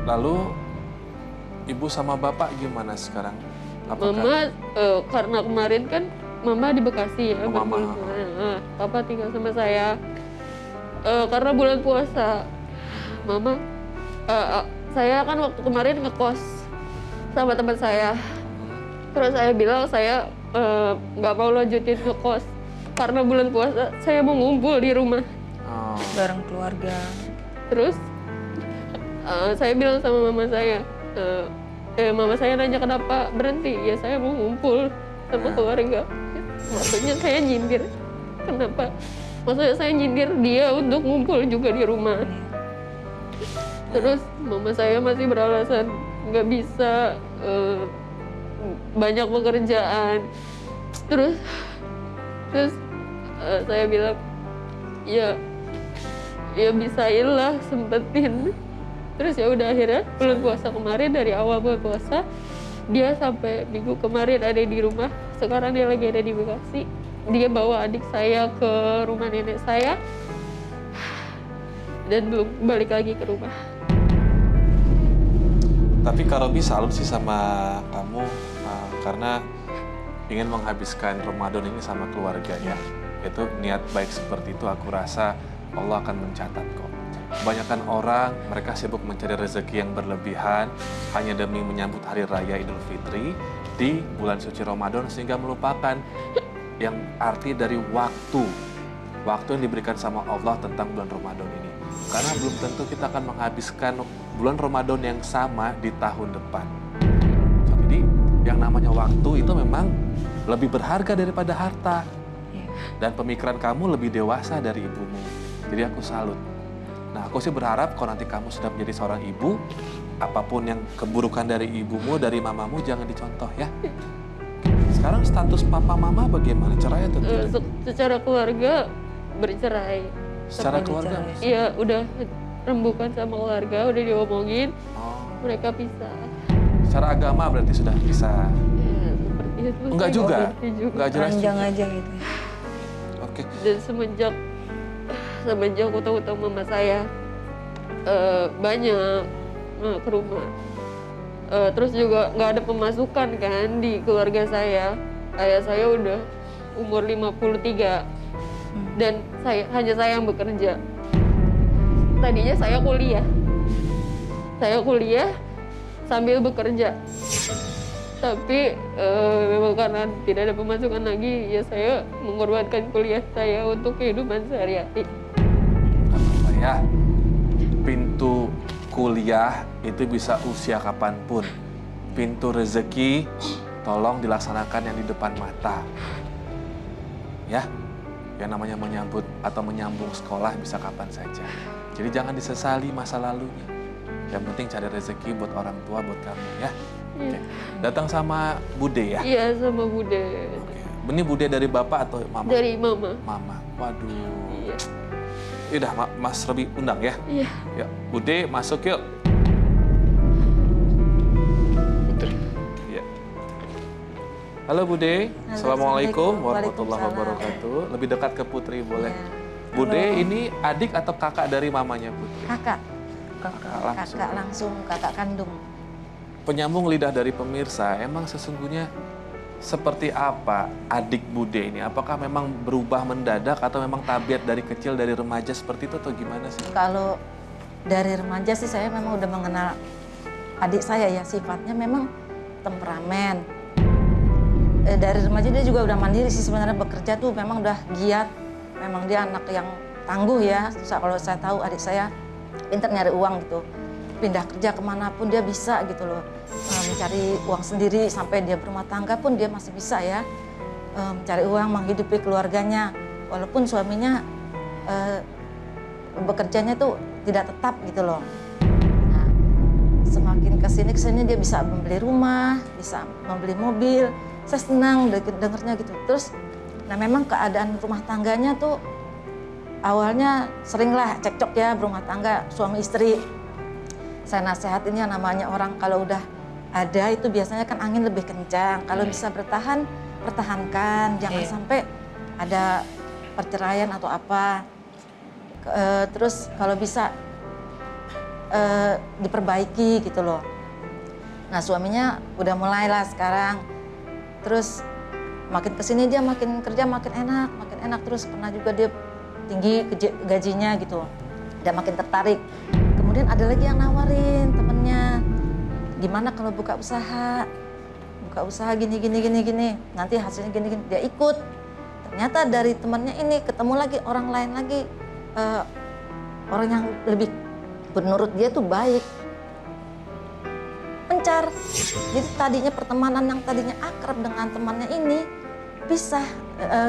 Lalu ibu sama bapak gimana sekarang? Mama karena kemarin kan mama di Bekasi ya, Mama. papa tinggal sama saya. Karena bulan puasa, mama, saya kan waktu kemarin ngekos sama teman saya. Terus saya bilang saya nggak mau lanjutin ngekos karena bulan puasa saya mau ngumpul di rumah bareng keluarga. Terus saya bilang sama mama saya, mama saya nanya kenapa berhenti, ya saya mau ngumpul sama keluarga. Maksudnya saya nyindir, kenapa? Maksudnya saya nyindir dia untuk ngumpul juga di rumah. Terus mama saya masih beralasan nggak bisa, banyak pekerjaan. Terus saya bilang ya bisailah sempetin. Terus ya udah akhirnya bulan puasa kemarin, dari awal bulan puasa dia sampai minggu kemarin ada di rumah. Sekarang dia lagi ada di Bekasi. Dia bawa adik saya ke rumah nenek saya dan belum balik lagi ke rumah. Tapi Kak Robi salut sih sama kamu karena ingin menghabiskan Ramadan ini sama keluarga ya. Itu niat baik seperti itu aku rasa Allah akan mencatat kok. Kebanyakan orang mereka sibuk mencari rezeki yang berlebihan hanya demi menyambut hari raya Idul Fitri di bulan suci Ramadan sehingga melupakan yang arti dari waktu yang diberikan sama Allah tentang bulan Ramadan ini. Karena belum tentu kita akan menghabiskan bulan Ramadan yang sama di tahun depan. Jadi yang namanya waktu itu memang lebih berharga daripada harta. Dan pemikiran kamu lebih dewasa dari ibumu. Jadi aku salut. Nah, aku sih berharap kalau nanti kamu sudah menjadi seorang ibu, apapun yang keburukan dari ibumu, dari mamamu jangan dicontoh ya. Sekarang status papa mama bagaimana? Cerai atau tidak? Secara keluarga bercerai. Secara keluarga? Iya, udah rembukan sama keluarga, udah diomongin, mereka pisah. Secara agama berarti sudah pisah? Ya, seperti itu. Enggak juga? Enggak jelas Panjang juga? aja gitu. Oke. Dan semenjak aku tahu mama saya banyak ke rumah. Terus juga nggak ada pemasukan kan di keluarga saya. Ayah saya udah umur 53 dan hanya saya yang bekerja. Tadinya saya kuliah sambil bekerja. Tapi memang karena tidak ada pemasukan lagi, ya saya mengorbankan kuliah saya untuk kehidupan sehari-hari. Apa ya? Pintu kuliah itu bisa usia kapanpun. Pintu rezeki tolong dilaksanakan yang di depan mata. Ya, yang namanya menyambut atau menyambung sekolah bisa kapan saja. Jadi jangan disesali masa lalunya. Yang penting cari rezeki buat orang tua, buat kamu ya. Oke. Datang sama Bude ya? Iya, sama Bude. Oke. Ini Bude dari bapak atau mama? Dari mama. Mama. Waduh. Iya. Yaudah, Mas Robi undang ya. Iya. Yuk, Bude masuk yuk. Putri. Iya. Halo Bude. Assalamualaikum warahmatullahi wabarakatuh. Lebih dekat ke Putri boleh. Ya. Bude Halo. ini adik atau kakak dari mamanya Putri? Kakak Langsung. kakak kandung. Penyambung lidah dari pemirsa, emang sesungguhnya seperti apa adik Bude ini? Apakah memang berubah mendadak atau memang tabiat dari kecil, dari remaja seperti itu atau gimana sih? Kalau dari remaja sih saya memang udah mengenal adik saya ya, sifatnya memang temperamen. Dari remaja dia juga udah mandiri sih sebenarnya, bekerja tuh memang udah giat. Memang dia anak yang tangguh ya. Kalau saya tahu adik saya pintar nyari uang gitu. Pindah kerja kemanapun dia bisa gitu loh. Mencari uang sendiri, sampai dia berumah tangga pun dia masih bisa ya. Mencari uang, menghidupi keluarganya. Walaupun suaminya bekerjanya tuh tidak tetap gitu loh. Nah, semakin kesini dia bisa membeli rumah, bisa membeli mobil. Saya senang dengernya gitu. Terus, nah memang keadaan rumah tangganya tuh awalnya seringlah cekcok ya berumah tangga suami istri. Saya nasihatinnya namanya orang kalau udah ada itu biasanya kan angin lebih kencang. Kalau bisa bertahan, pertahankan. Jangan sampai ada perceraian atau apa. Terus kalau bisa diperbaiki gitu loh. Nah suaminya udah mulailah sekarang, terus makin kesini dia makin kerja makin enak, terus pernah juga dia tinggi gajinya gitu, dia makin tertarik. Kemudian ada lagi yang nawarin temennya, gimana kalau buka usaha gini, nanti hasilnya gini, dia ikut. Ternyata dari temannya ini ketemu lagi orang lain lagi, orang yang lebih menurut dia tuh baik, mencar. Jadi tadinya pertemanan yang tadinya akrab dengan temannya ini pisah,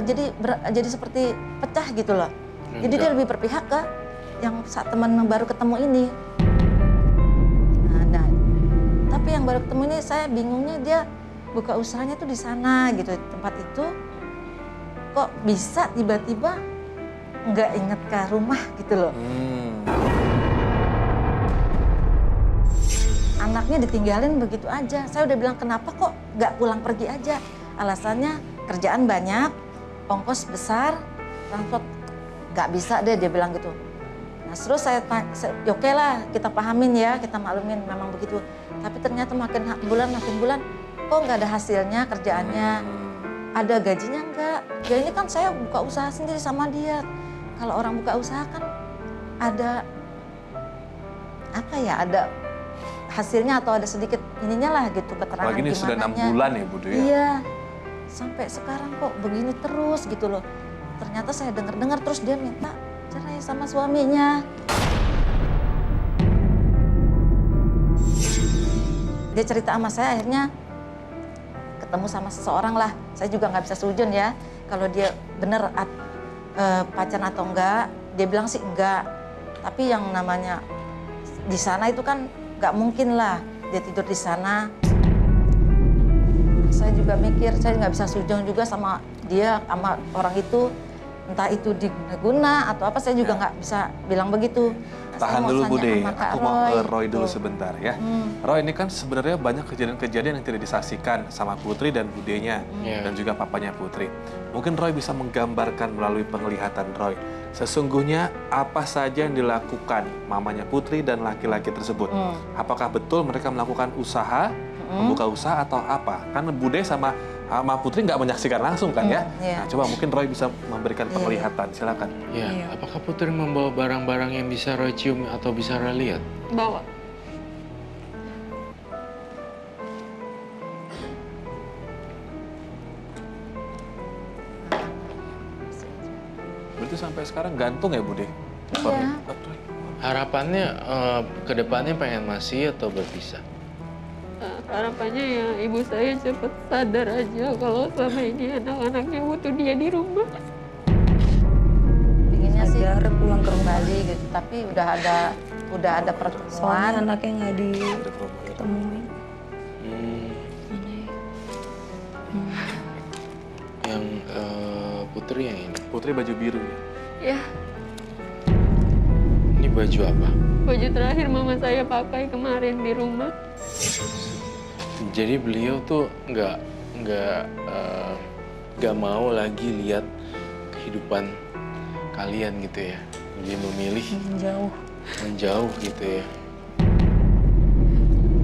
jadi seperti pecah gitu loh. Jadi dia lebih berpihak ke yang saat teman yang baru ketemu ini. Nah, tapi yang baru ketemu ini saya bingungnya, dia buka usahanya tuh di sana gitu, tempat itu kok bisa tiba-tiba nggak inget ke rumah gitu loh. Anaknya ditinggalin begitu aja. Saya udah bilang kenapa kok nggak pulang pergi aja. Alasannya kerjaan banyak, ongkos besar, transport nggak bisa deh, dia bilang gitu. Nah terus saya oke lah kita pahamin ya, kita maklumin memang begitu. Tapi ternyata makin bulan kok nggak ada hasilnya kerjaannya. Ada gajinya enggak. Ya ini kan saya buka usaha sendiri sama dia. Kalau orang buka usaha kan ada apa ya, ada hasilnya atau ada sedikit ininya lah gitu, keterangan Apalagi ini sudah 6 bulan ya Bu ya? Iya, sampai sekarang kok begini terus gitu loh. Ternyata saya dengar terus dia minta cerai sama suaminya. Dia cerita sama saya, akhirnya ketemu sama seseorang lah. Saya juga nggak bisa sujun ya kalau dia bener pacaran atau enggak. Dia bilang sih enggak, tapi yang namanya di sana itu kan nggak mungkin lah dia tidur di sana. Saya juga mikir, saya nggak bisa sujung juga sama dia, sama orang itu. Entah itu diguna atau apa, saya juga nggak bisa bilang begitu. Nah, Tahan dulu Bude, aku mau ke Roy dulu Tuh. sebentar ya. Roy, ini kan sebenarnya banyak kejadian-kejadian yang tidak disaksikan sama Putri dan Budenya dan juga papanya Putri. Mungkin Roy bisa menggambarkan melalui penglihatan Roy, sesungguhnya apa saja yang dilakukan mamanya Putri dan laki-laki tersebut. Apakah betul mereka melakukan usaha, membuka usaha atau apa? Kan Bude sama Putri nggak menyaksikan langsung kan ya? Iya. Nah, coba mungkin Roy bisa memberikan penglihatan, silakan. Ya, apakah Putri membawa barang-barang yang bisa Roy cium atau bisa Roy lihat? Bawa. Berarti sampai sekarang gantung ya Bude? Iya. Harapannya ke depannya pengen masih atau berpisah? Nah, harapannya ya ibu saya cepat sadar aja kalau selama ini anak-anaknya butuh dia di rumah. Pinginnya sih Ajar pulang ke rumah. kembali gitu, tapi udah ada pertemuan. Soalnya anaknya nggak Ada promo. ditemuin. Yang Putri yang ini. Putri baju biru ya? Ya, Ini baju apa? baju terakhir mama saya pakai kemarin di rumah. Jadi beliau tuh nggak mau lagi lihat kehidupan kalian gitu ya. Dia memilih menjauh gitu ya.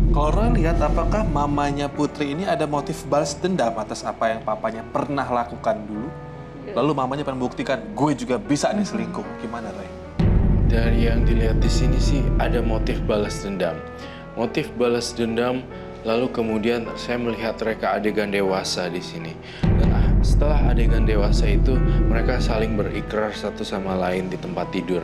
Kalau Roy lihat, apakah mamanya Putri ini ada motif balas dendam atas apa yang papanya pernah lakukan dulu? Lalu mamanya pengen buktikan, gue juga bisa nih selingkuh. Gimana Roy? Dari yang dilihat di sini sih ada motif balas dendam. Motif balas dendam, lalu kemudian saya melihat mereka adegan dewasa di sini. Dan setelah adegan dewasa itu, mereka saling berikrar satu sama lain di tempat tidur.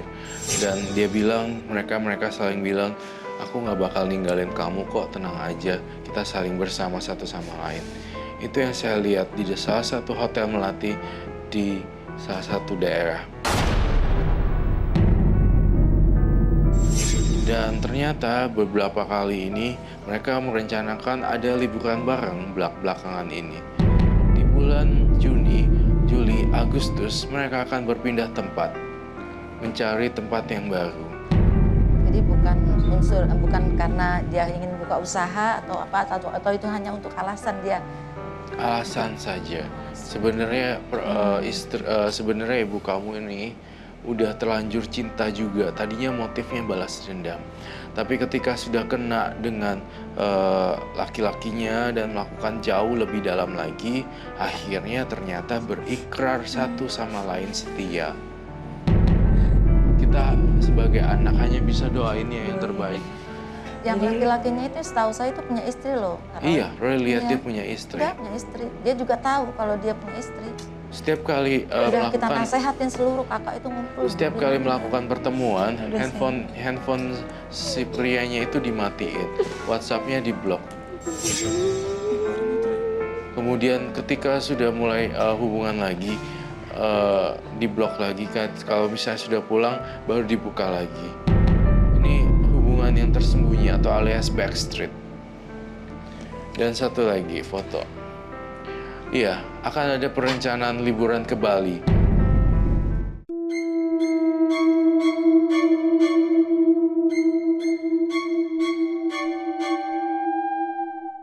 Dan dia bilang, mereka saling bilang, aku nggak bakal ninggalin kamu kok, tenang aja. Kita saling bersama satu sama lain. Itu yang saya lihat di salah satu hotel melati di salah satu daerah. Dan ternyata beberapa kali ini mereka merencanakan ada liburan bareng belakangan ini. Di bulan Juni, Juli, Agustus mereka akan berpindah tempat, mencari tempat yang baru. Jadi bukan karena dia ingin buka usaha atau apa, atau itu hanya untuk alasan dia. Alasan saja. Sebenarnya sebenarnya ibu kamu ini udah terlanjur cinta juga. Tadinya motifnya balas dendam. Tapi ketika sudah kena dengan laki-lakinya dan melakukan jauh lebih dalam lagi, akhirnya ternyata berikrar satu sama lain setia. Kita sebagai anak hanya bisa doain ya yang terbaik. Yang laki-lakinya itu setahu saya itu punya istri loh. Iya, Roy lihat Iya. dia punya istri. Dia punya istri. Dia juga tahu kalau dia punya istri. Setiap kali Udah kita melakukan nasehatin seluruh kakak itu ngumpul. Setiap kali melakukan pertemuan, Udah, handphone si prianya itu dimatiin, WhatsApp-nya diblok. Kemudian ketika sudah mulai hubungan lagi, diblok lagi kan. Kalau misalnya sudah pulang, baru dibuka lagi. Ini hubungan yang tersembunyi atau alias backstreet. Dan satu lagi foto. Iya, akan ada perencanaan liburan ke Bali.